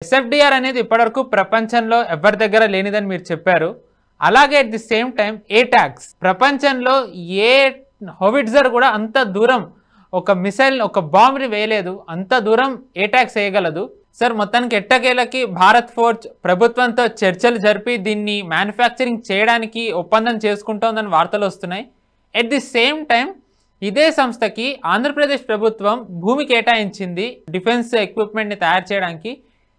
ఎస్ఎఫ్డిఆర్ అనేది ఇప్పటివరకు ప్రపంచంలో ఎవరి దగ్గర లేనిదని మీరు చెప్పారు. అలాగే అట్ ది సేమ్ టైం ఏటాక్స్ ప్రపంచంలో ఏ హోవిట్జర్ కూడా అంత దూరం ఒక మిసైల్ ఒక బాంబ్ని వేయలేదు, అంత దూరం ఏటాక్స్ వేయగలదు. సార్ మొత్తానికి ఎట్టకేలకి భారత్ ఫోర్జ్ ప్రభుత్వంతో చర్చలు జరిపి దీన్ని మ్యానుఫ్యాక్చరింగ్ చేయడానికి ఒప్పందం చేసుకుంటోందని వార్తలు వస్తున్నాయి. ఎట్ ది సేమ్ టైం ఇదే సంస్థకి ఆంధ్రప్రదేశ్ ప్రభుత్వం భూమి కేటాయించింది డిఫెన్స్ ఎక్విప్మెంట్ని తయారు చేయడానికి.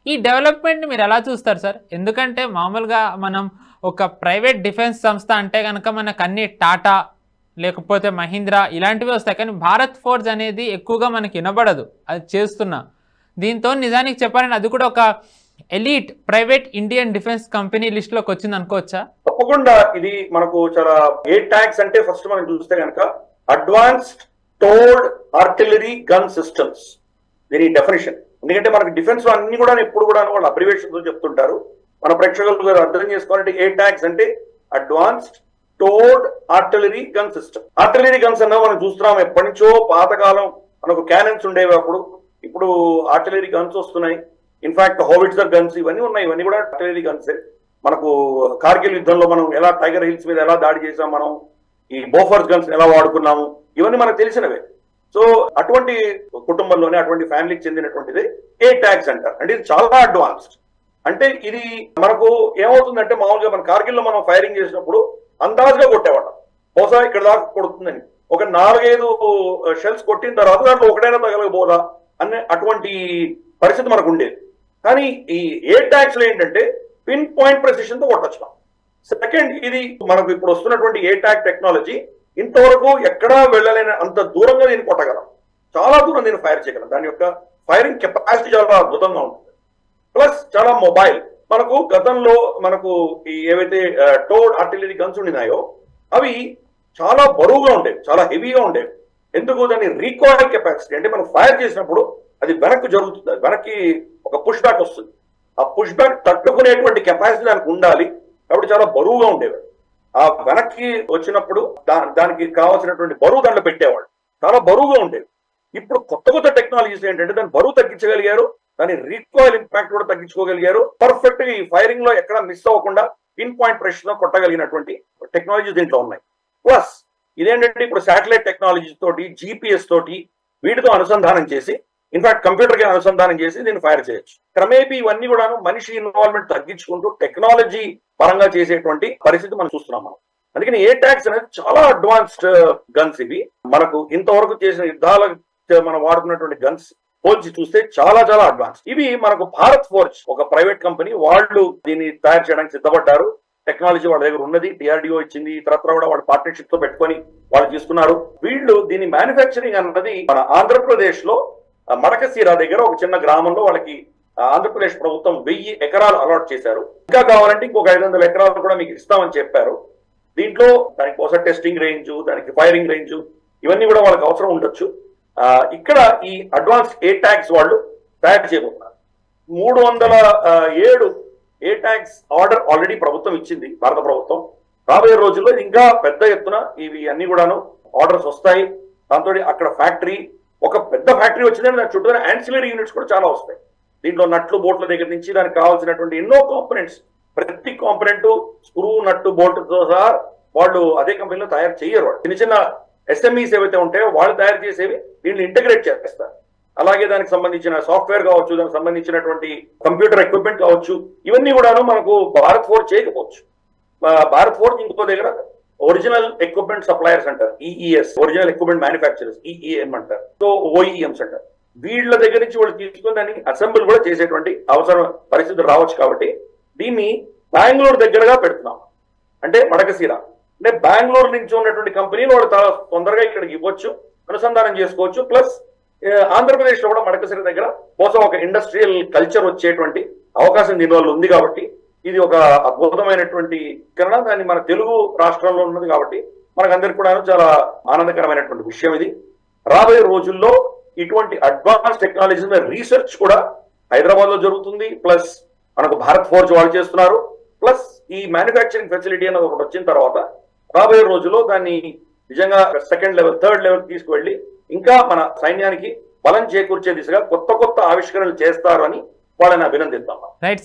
ఈ డెవలప్మెంట్ని మీరు ఎలా చూస్తారు సార్? ఎందుకంటే మామూలుగా మనం ఒక ప్రైవేట్ డిఫెన్స్ సంస్థ అంటే కనుక మనకు అన్ని టాటా లేకపోతే మహీంద్రా ఇలాంటివి వస్తాయి, కానీ భారత్ ఫోర్జ్ అనేది ఎక్కువగా మనకి వినబడదు అది చేస్తున్నా. దీంతో నిజానికి చెప్పాలంటే అది కూడా ఒక elite private Indian defence company లిస్ట్లోకి వచ్చింది అనుకోవచ్చా? తప్పకుండా. ఇది మనకు చాలా ఏటాక్స్ అంటే ఫస్ట్ మనం చూస్తే కనుక అడ్వాన్స్డ్ టోర్డ్ ఆర్టిలరీ గన్ సిస్టమ్స్, దీని డెఫినేషన్. ఎందుకంటే మనకి డిఫెన్స్ లో అన్ని కూడా ఎప్పుడు కూడా వాళ్ళు అబ్రివేషన్స్ చెప్తుంటారు. మన ప్రేక్షకులు అర్థం చేసుకోవాలంటే ఏటాక్స్ అంటే అడ్వాన్స్డ్ టోర్డ్ artillery gun system. Artillery guns అన్నా మనం చూస్తున్నాం ఎప్పటి నుంచో పాతకాలం మనకు క్యానన్స్ ఉండేవి, అప్పుడు ఇప్పుడు ఆర్టిలరీ గన్స్ వస్తున్నాయి. ఇన్ఫాక్ట్ హోవిట్జర్ గన్స్ ఇవన్నీ ఉన్నాయి, ఇవన్నీ కూడా ఆర్టిలరీ గన్సే. మనకు కార్గిల్ యుద్ధంలో మనం ఎలా టైగర్ హిల్స్ మీద ఎలా దాడి చేసాం, మనం ఈ బోఫర్స్ గన్స్ ఎలా వాడుకున్నాము, ఇవన్నీ మనకు తెలిసినవే. సో అటువంటి కుటుంబంలోనే అటువంటి ఫ్యామిలీకి చెందినటువంటిది ఏటాక్స్ అంటారు. అంటే ఇది చాలా అడ్వాన్స్డ్. అంటే ఇది మనకు ఏమవుతుందంటే మామూలుగా మన కార్గిల్లో మనం ఫైరింగ్ చేసినప్పుడు అందాజుగా కొట్టేవాళ్ళం, బహుశా ఇక్కడ దాకా కొడుతుందని. ఒక 4-5 షెల్స్ కొట్టిన తర్వాత దాంట్లో ఒకటైనా తగలకపోదా అనే అటువంటి పరిస్థితి మనకు ఉండేది. కానీ ఈ ఏటాక్స్ లో ఏంటంటే పిన్ పాయింట్ ప్రెసిషన్ తో కొట్టచ్చు. సెకండ్, ఇది మనకు ఇప్పుడు వస్తున్నటువంటి ఏటాక్ టెక్నాలజీ ఇంతవరకు ఎక్కడా వెళ్ళలేని అంత దూరంగా దీన్ని కొట్టగలం, చాలా దూరం దీన్ని ఫైర్ చేయగలం. దాని యొక్క ఫైరింగ్ కెపాసిటీ చాలా అద్భుతంగా ఉంటుంది. ప్లస్ చాలా మొబైల్. మనకు గతంలో మనకు ఈ ఏవైతే టోర్డ్ ఆర్టిలరీ గన్స్ ఉండినాయో అవి చాలా బరువుగా ఉండేవి, చాలా హెవీగా ఉండేవి. ఎందుకు? దాని రీకాయిల్ కెపాసిటీ అంటే మనం ఫైర్ చేసినప్పుడు అది వెనక్కి జరుగుతుంది, అది వెనక్కి ఒక పుష్ బ్యాక్ వస్తుంది. ఆ పుష్ బ్యాక్ తట్టుకునేటువంటి కెపాసిటీ దానికి ఉండాలి, కాబట్టి చాలా బరువుగా ఉండేవి. ఆ వెనక్కి వచ్చినప్పుడు దానికి కావాల్సినటువంటి బరువు దాంట్లో పెట్టేవాళ్ళు, చాలా బరువుగా ఉండేవి. ఇప్పుడు కొత్త కొత్త టెక్నాలజీస్ ఏంటంటే దాని బరువు తగ్గించగలిగారు, దాని రీకాయిల్ ఇంపాక్ట్ కూడా తగ్గించుకోగలిగారు. పర్ఫెక్ట్ గా ఈ ఫైరింగ్ లో ఎక్కడ మిస్ అవ్వకుండా పిన్ పాయింట్ ప్రెషర్ లో కొట్టగలిగినటువంటి టెక్నాలజీస్ దీంట్లో ఉన్నాయి. ప్లస్ ఇదేంటంటే ఇప్పుడు శాటిలైట్ టెక్నాలజీ తోటి, జిపిఎస్ తోటి వీటితో అనుసంధానం చేసి, ఇన్ఫాక్ట్ కంప్యూటర్ కి అనుసంధానం చేసి దీన్ని ఫైర్ చేయొచ్చు. క్రమేపీ ఇవన్నీ కూడాను మనిషి ఇన్వాల్వ్మెంట్ తగ్గించుకుంటూ టెక్నాలజీ పరంగా చేసేటువంటి పరిస్థితి మనం చూస్తున్నాం మనం. అందుకని ఏటాక్స్ అనేది చాలా అడ్వాన్స్డ్ గన్స్. ఇవి మనకు ఇంతవరకు చేసిన యుద్ధాల మనం వాడుతున్నటువంటి గన్స్ పోల్చి చూస్తే చాలా చాలా అడ్వాన్స్. ఇవి మనకు భారత్ ఫోర్జ్ ఒక ప్రైవేట్ కంపెనీ, వాళ్ళు దీన్ని తయారు చేయడానికి సిద్ధపడ్డారు. టెక్నాలజీ వాళ్ళ దగ్గర ఉన్నది, డిఆర్డిఓ ఇచ్చింది, ఇతరత్ర కూడా వాళ్ళు పార్ట్నర్షిప్ తో పెట్టుకొని వాళ్ళు తీసుకున్నారు. వీళ్ళు దీని మ్యానుఫ్యాక్చరింగ్ అన్నది మన ఆంధ్రప్రదేశ్ లో మడకసీరా దగ్గర ఒక చిన్న గ్రామంలో వాళ్ళకి ఆంధ్రప్రదేశ్ ప్రభుత్వం 1000 ఎకరాలు అలాట్ చేశారు. ఇంకా కావాలంటే ఇంకొక 500 ఎకరాలు కూడా మీకు ఇస్తామని చెప్పారు. దీంట్లో దానికి కోసం టెస్టింగ్ రేంజ్, దానికి ఫైరింగ్ రేంజ్ ఇవన్నీ కూడా వాళ్ళకి అవసరం ఉండొచ్చు. ఇక్కడ ఈ అడ్వాన్స్ ఏటాక్స్ వాళ్ళు తయారు చేయబోతున్నారు. 307 ఏటాక్స్ ఆర్డర్ ఆల్రెడీ ప్రభుత్వం ఇచ్చింది, భారత ప్రభుత్వం. రాబోయే రోజుల్లో ఇంకా పెద్ద ఎత్తున ఇవి అన్ని కూడాను ఆర్డర్స్ వస్తాయి. దాంతో అక్కడ ఫ్యాక్టరీ, ఒక పెద్ద ఫ్యాక్టరీ వచ్చిందంటే దాని చుట్టూ యాన్సిలరీ యూనిట్స్ కూడా చాలా వస్తాయి. దీంట్లో నట్లు బోట్ల దగ్గర నుంచి దానికి కావాల్సినటువంటి ఎన్నో కాంపోనెంట్స్, ప్రతి కాంపోనెంట్ స్క్రూ నట్టు బోల్ట్తో సహా వాళ్ళు అదే కంపెనీలో తయారు చేయరు. వాళ్ళు చిన్న చిన్న ఎస్ఎంఈస్ ఏవైతే ఉంటాయో వాళ్ళు తయారు చేసేవి దీన్ని ఇంటగ్రేట్ చేస్తారు. అలాగే దానికి సంబంధించిన సాఫ్ట్వేర్ కావచ్చు, దానికి సంబంధించినటువంటి కంప్యూటర్ ఎక్విప్మెంట్ కావచ్చు, ఇవన్నీ కూడాను మనకు భారత్ ఫోర్జ్ చేయకపోవచ్చు. భారత్ ఫోర్జ్ ఇంకో దగ్గర ఒరిజినల్ ఎక్విప్మెంట్ సప్లయర్స్ అంటారు, ఈఈఎస్, ఒరిజినల్ ఎక్విప్మెంట్ మ్యానుఫ్యాక్చరర్స్, ఈఈఎం అంటారు, సో ఓఈఎంస్ అంటారు. వీళ్ళ దగ్గర నుంచి వాళ్ళు తీసుకుని దాన్ని అసెంబ్లీ కూడా చేసేటువంటి అవసరం పరిస్థితి రావచ్చు. కాబట్టి దీన్ని బెంగళూరు దగ్గరగా పెడుతున్నాం, అంటే మడకసీర. అంటే బెంగళూరు నుంచి ఉన్నటువంటి కంపెనీలు వాళ్ళు చాలా తొందరగా ఇక్కడికి ఇవ్వచ్చు, అనుసంధానం చేసుకోవచ్చు. ప్లస్ ఆంధ్రప్రదేశ్ లో కూడా మడకసీర దగ్గర కోసం ఒక ఇండస్ట్రియల్ కల్చర్ వచ్చేటువంటి అవకాశం దీనివల్ల ఉంది. కాబట్టి ఇది ఒక అద్భుతమైనటువంటి కరణ. దాన్ని మన తెలుగు రాష్ట్రంలో ఉన్నది కాబట్టి మనకందరికి కూడా చాలా ఆనందకరమైనటువంటి విషయం ఇది. రాబోయే రోజుల్లో ఇటువంటి అడ్వాన్స్ టెక్నాలజీస్ మీద రీసెర్చ్ కూడా హైదరాబాద్ లో జరుగుతుంది. ప్లస్ మనకు భారత్ ఫోర్జ్ వాళ్ళు చేస్తున్నారు. ప్లస్ ఈ మ్యానుఫ్యాక్చరింగ్ ఫెసిలిటీ అనేది ఒకటి వచ్చిన తర్వాత రాబోయే రోజుల్లో దాన్ని నిజంగా సెకండ్ లెవెల్, థర్డ్ లెవెల్ తీసుకువెళ్ళి ఇంకా మన సైన్యానికి బలం చేకూర్చే దిశగా కొత్త కొత్త ఆవిష్కరణలు చేస్తారు అని వాళ్ళని అభినందిద్దాం. రైట్.